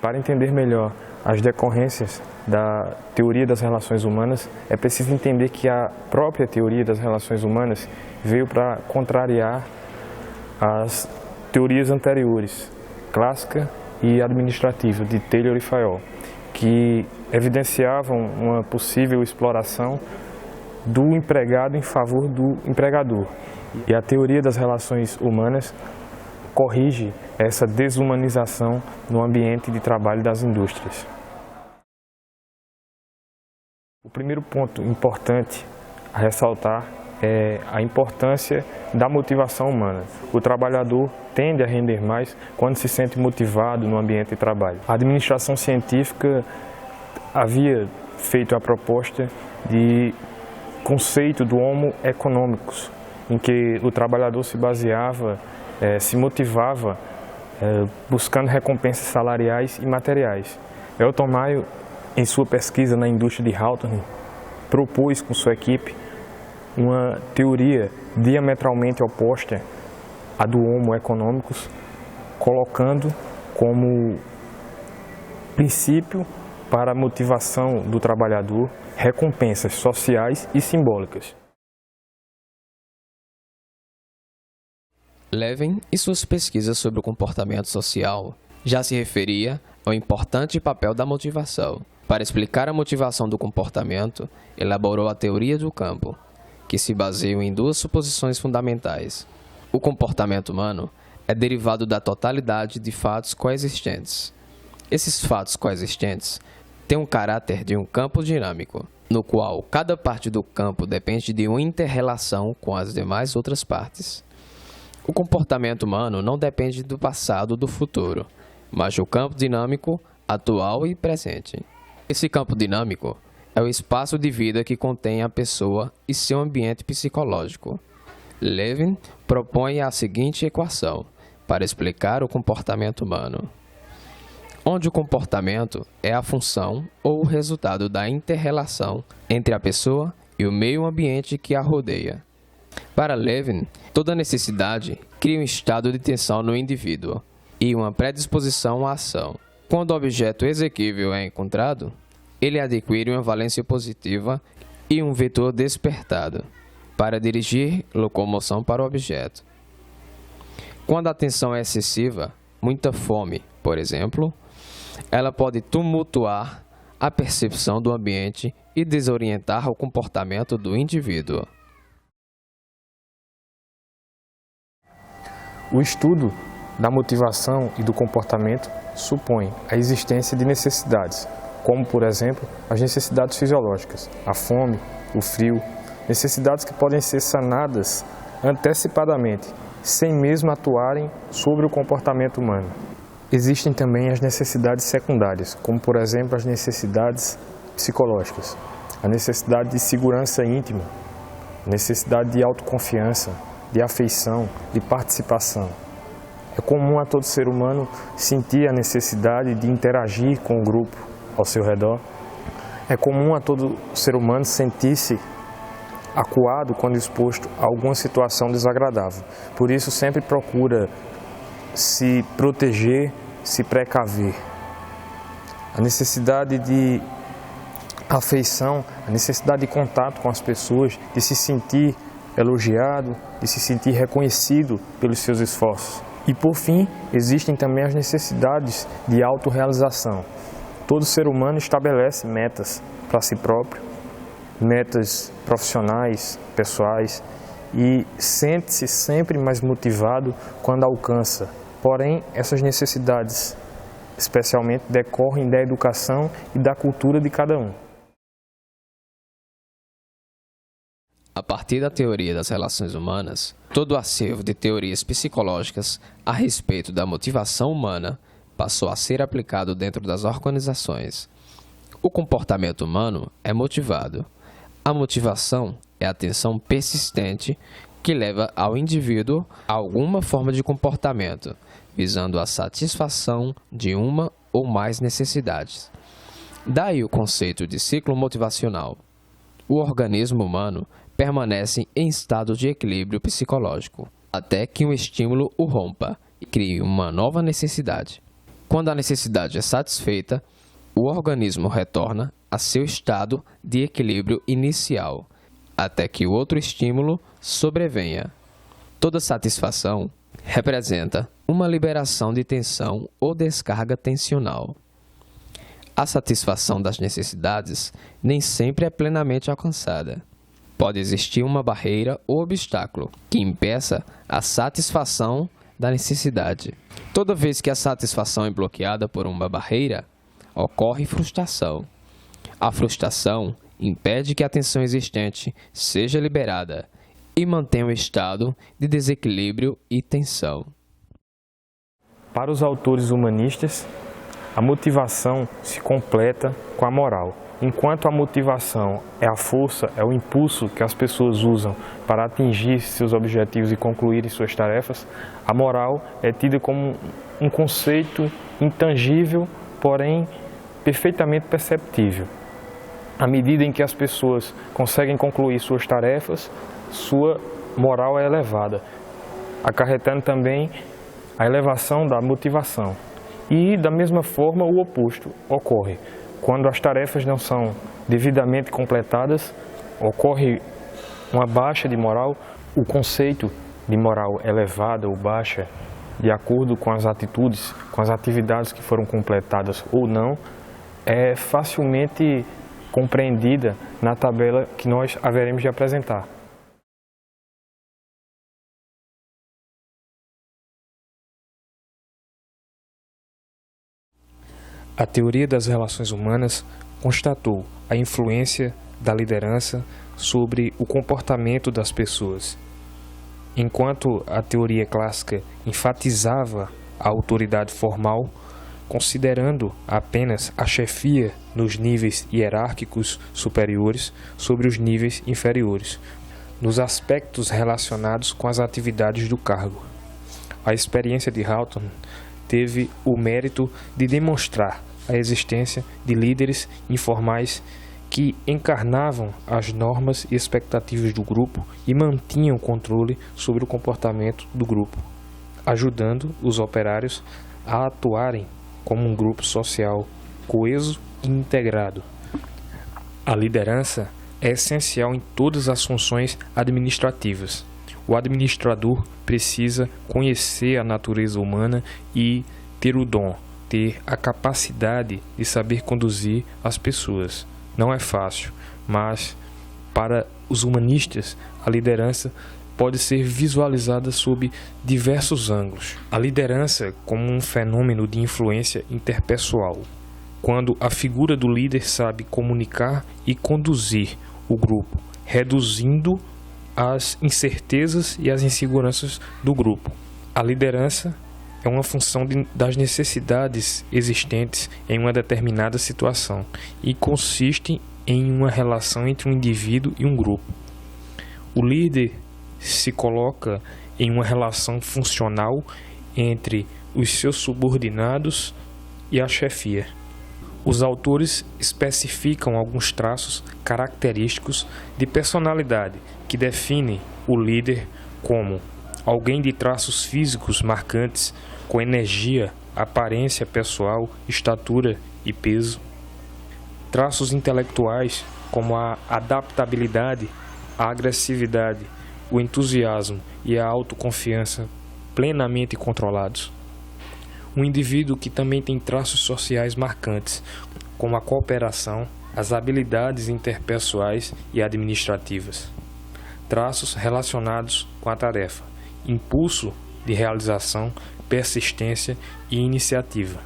Para entender melhor as decorrências da teoria das relações humanas, é preciso entender que a própria teoria das relações humanas veio para contrariar as teorias anteriores, clássica e administrativa, de Taylor e Fayol, que evidenciavam uma possível exploração do empregado em favor do empregador. E a teoria das relações humanas corrige essa desumanização no ambiente de trabalho das indústrias. O primeiro ponto importante a ressaltar é a importância da motivação humana. O trabalhador tende a render mais quando se sente motivado no ambiente de trabalho. A administração científica havia feito a proposta de conceito do homo economicus, em que o trabalhador se baseava, se motivava buscando recompensas salariais e materiais. Elton Mayo, em sua pesquisa na indústria de Hawthorne, propôs com sua equipe uma teoria diametralmente oposta à do homo economicus, colocando como princípio para a motivação do trabalhador recompensas sociais e simbólicas. Levin, em suas pesquisas sobre o comportamento social, já se referia ao importante papel da motivação. Para explicar a motivação do comportamento, elaborou a teoria do campo, que se baseia em duas suposições fundamentais. O comportamento humano é derivado da totalidade de fatos coexistentes. Esses fatos coexistentes têm um caráter de um campo dinâmico, no qual cada parte do campo depende de uma inter-relação com as demais outras partes. O comportamento humano não depende do passado ou do futuro, mas do campo dinâmico atual e presente. Esse campo dinâmico é o espaço de vida que contém a pessoa e seu ambiente psicológico. Levin propõe a seguinte equação para explicar o comportamento humano, onde o comportamento é a função ou o resultado da inter-relação entre a pessoa e o meio ambiente que a rodeia. Para Levin, toda necessidade cria um estado de tensão no indivíduo e uma predisposição à ação. Quando o objeto exequível é encontrado, ele adquire uma valência positiva e um vetor despertado para dirigir locomoção para o objeto. Quando a tensão é excessiva, muita fome, por exemplo, ela pode tumultuar a percepção do ambiente e desorientar o comportamento do indivíduo. O estudo da motivação e do comportamento supõe a existência de necessidades, como, por exemplo, as necessidades fisiológicas, a fome, o frio, necessidades que podem ser sanadas antecipadamente, sem mesmo atuarem sobre o comportamento humano. Existem também as necessidades secundárias, como, por exemplo, as necessidades psicológicas, a necessidade de segurança íntima, a necessidade de autoconfiança, de afeição, de participação. É comum a todo ser humano sentir a necessidade de interagir com o grupo ao seu redor. É comum a todo ser humano sentir-se acuado quando exposto a alguma situação desagradável. Por isso, sempre procura se proteger, se precaver. A necessidade de afeição, a necessidade de contato com as pessoas, de se sentir elogiado, de se sentir reconhecido pelos seus esforços. E por fim, existem também as necessidades de autorrealização. Todo ser humano estabelece metas para si próprio, metas profissionais, pessoais, e sente-se sempre mais motivado quando alcança. Porém, essas necessidades, especialmente, decorrem da educação e da cultura de cada um. A partir da teoria das relações humanas, todo o acervo de teorias psicológicas a respeito da motivação humana passou a ser aplicado dentro das organizações. O comportamento humano é motivado. A motivação é a tensão persistente que leva ao indivíduo a alguma forma de comportamento, visando a satisfação de uma ou mais necessidades. Daí o conceito de ciclo motivacional. O organismo humano permanece em estado de equilíbrio psicológico, até que um estímulo o rompa e crie uma nova necessidade. Quando a necessidade é satisfeita, o organismo retorna a seu estado de equilíbrio inicial, até que outro estímulo sobrevenha. Toda satisfação representa uma liberação de tensão ou descarga tensional. A satisfação das necessidades nem sempre é plenamente alcançada. Pode existir uma barreira ou obstáculo que impeça a satisfação da necessidade. Toda vez que a satisfação é bloqueada por uma barreira, ocorre frustração. A frustração impede que a tensão existente seja liberada e mantém o estado de desequilíbrio e tensão. Para os autores humanistas, a motivação se completa com a moral. Enquanto a motivação é a força, é o impulso que as pessoas usam para atingir seus objetivos e concluírem suas tarefas, a moral é tida como um conceito intangível, porém perfeitamente perceptível. À medida em que as pessoas conseguem concluir suas tarefas, sua moral é elevada, acarretando também a elevação da motivação. E, da mesma forma, o oposto ocorre. Quando as tarefas não são devidamente completadas, ocorre uma baixa de moral. O conceito de moral elevada ou baixa, de acordo com as atitudes, com as atividades que foram completadas ou não, é facilmente compreendida na tabela que nós haveremos de apresentar. A teoria das relações humanas constatou a influência da liderança sobre o comportamento das pessoas. Enquanto a teoria clássica enfatizava a autoridade formal, considerando apenas a chefia nos níveis hierárquicos superiores sobre os níveis inferiores, nos aspectos relacionados com as atividades do cargo. A experiência de Hawthorne teve o mérito de demonstrar a existência de líderes informais que encarnavam as normas e expectativas do grupo e mantinham controle sobre o comportamento do grupo, ajudando os operários a atuarem como um grupo social coeso e integrado. A liderança é essencial em todas as funções administrativas. O administrador precisa conhecer a natureza humana e ter o dom, ter a capacidade de saber conduzir as pessoas. Não é fácil, mas para os humanistas a liderança pode ser visualizada sob diversos ângulos. A liderança como um fenômeno de influência interpessoal, quando a figura do líder sabe comunicar e conduzir o grupo, reduzindo as incertezas e as inseguranças do grupo. A liderança é uma função das necessidades existentes em uma determinada situação e consiste em uma relação entre um indivíduo e um grupo. O líder se coloca em uma relação funcional entre os seus subordinados e a chefia. Os autores especificam alguns traços característicos de personalidade que definem o líder como alguém de traços físicos marcantes, com energia, aparência pessoal, estatura e peso. Traços intelectuais como a adaptabilidade, a agressividade, o entusiasmo e a autoconfiança plenamente controlados. Um indivíduo que também tem traços sociais marcantes, como a cooperação, as habilidades interpessoais e administrativas. Traços relacionados com a tarefa, impulso de realização, persistência e iniciativa.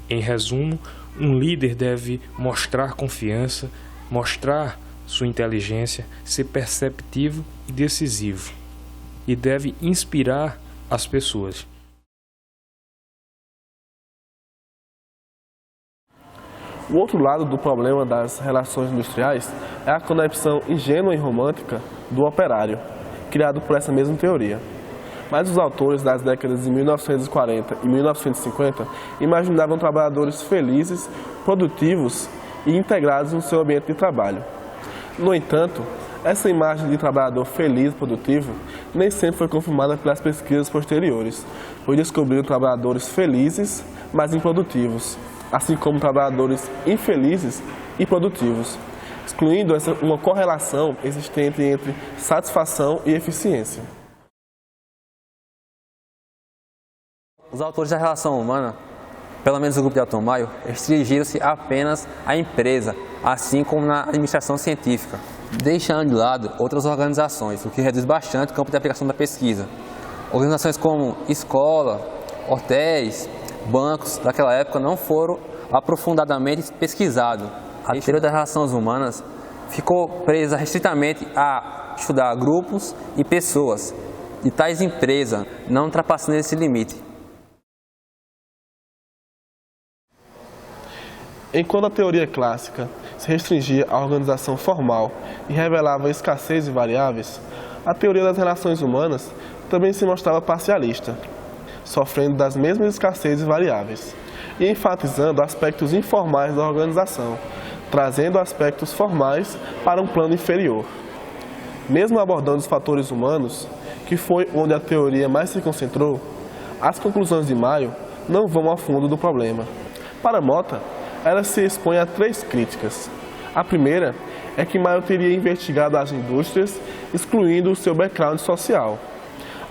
Em resumo, um líder deve mostrar confiança, mostrar sua inteligência, ser perceptivo e decisivo, e deve inspirar as pessoas. O outro lado do problema das relações industriais é a concepção ingênua e romântica do operário, criado por essa mesma teoria. Mas os autores das décadas de 1940 e 1950 imaginavam trabalhadores felizes, produtivos e integrados no seu ambiente de trabalho. No entanto, essa imagem de trabalhador feliz e produtivo nem sempre foi confirmada pelas pesquisas posteriores, pois descobriram trabalhadores felizes, mas improdutivos, assim como trabalhadores infelizes e produtivos, excluindo uma correlação existente entre satisfação e eficiência. Os autores da relação humana, pelo menos o grupo de Elton Maio, restringiram-se apenas à empresa, assim como na administração científica, deixando de lado outras organizações, o que reduz bastante o campo de aplicação da pesquisa. Organizações como escola, hotéis, bancos daquela época não foram aprofundadamente pesquisados. A teoria das relações humanas ficou presa restritamente a estudar grupos e pessoas, e tais empresas não ultrapassando esse limite. Enquanto a teoria clássica se restringia à organização formal e revelava escassez de variáveis, a teoria das relações humanas também se mostrava parcialista, sofrendo das mesmas escassezes variáveis e enfatizando aspectos informais da organização, trazendo aspectos formais para um plano inferior. Mesmo abordando os fatores humanos, que foi onde a teoria mais se concentrou, as conclusões de Maio não vão ao fundo do problema. Para Mota, ela se expõe a 3 críticas. A primeira é que Maio teria investigado as indústrias, excluindo o seu background social.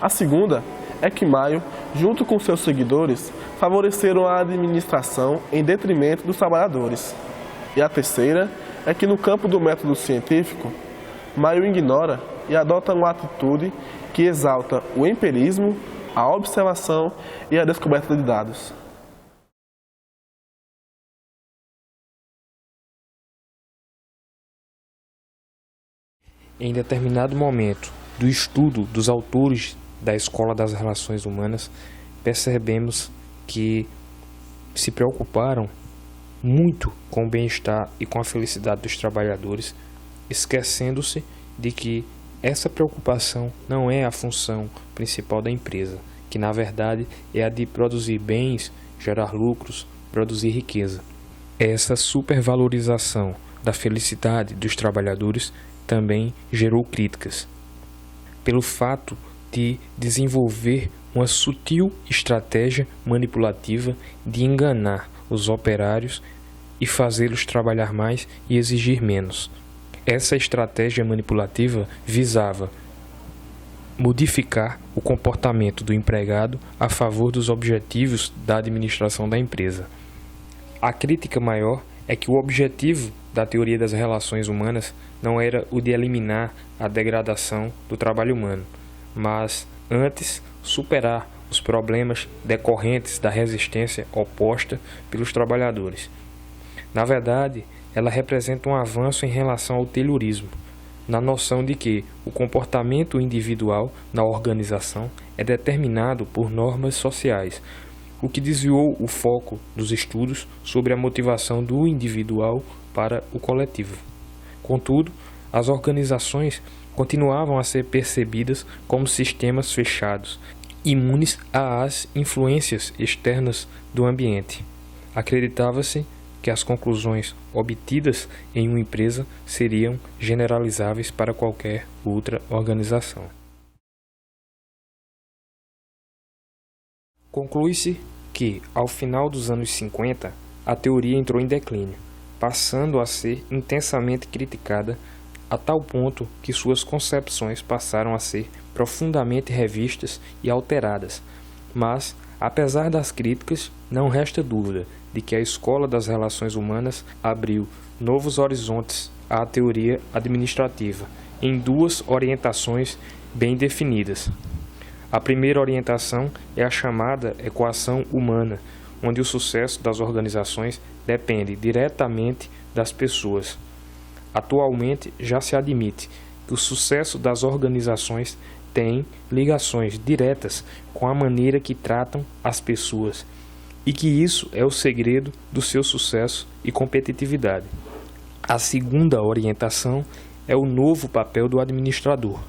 A segunda é que Maio, junto com seus seguidores, favoreceram a administração em detrimento dos trabalhadores. E a terceira é que no campo do método científico, Maio ignora e adota uma atitude que exalta o empirismo, a observação e a descoberta de dados. Em determinado momento do estudo dos autores da Escola das Relações Humanas, percebemos que se preocuparam muito com o bem-estar e com a felicidade dos trabalhadores, esquecendo-se de que essa preocupação não é a função principal da empresa, que na verdade é a de produzir bens, gerar lucros, produzir riqueza. Essa supervalorização da felicidade dos trabalhadores também gerou críticas, pelo fato de desenvolver uma sutil estratégia manipulativa de enganar os operários e fazê-los trabalhar mais e exigir menos. Essa estratégia manipulativa visava modificar o comportamento do empregado a favor dos objetivos da administração da empresa. A crítica maior é que o objetivo da teoria das relações humanas não era o de eliminar a degradação do trabalho humano, mas antes superar os problemas decorrentes da resistência oposta pelos trabalhadores. Na verdade, ela representa um avanço em relação ao taylorismo, na noção de que o comportamento individual na organização é determinado por normas sociais, o que desviou o foco dos estudos sobre a motivação do individual para o coletivo. Contudo, as organizações continuavam a ser percebidas como sistemas fechados, imunes às influências externas do ambiente. Acreditava-se que as conclusões obtidas em uma empresa seriam generalizáveis para qualquer outra organização. Conclui-se que, ao final dos anos 50, a teoria entrou em declínio, passando a ser intensamente criticada a tal ponto que suas concepções passaram a ser profundamente revistas e alteradas. Mas, apesar das críticas, não resta dúvida de que a Escola das Relações Humanas abriu novos horizontes à teoria administrativa, em 2 orientações bem definidas. A primeira orientação é a chamada equação humana, onde o sucesso das organizações depende diretamente das pessoas. Atualmente já se admite que o sucesso das organizações tem ligações diretas com a maneira que tratam as pessoas e que isso é o segredo do seu sucesso e competitividade. A segunda orientação é o novo papel do administrador.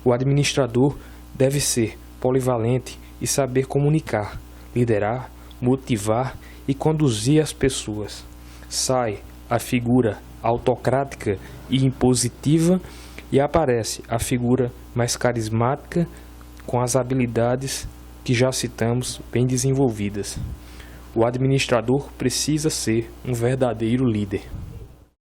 O administrador deve ser polivalente e saber comunicar, liderar, motivar e conduzir as pessoas. Sai a figura autocrática e impositiva e aparece a figura mais carismática com as habilidades que já citamos bem desenvolvidas. O administrador precisa ser um verdadeiro líder.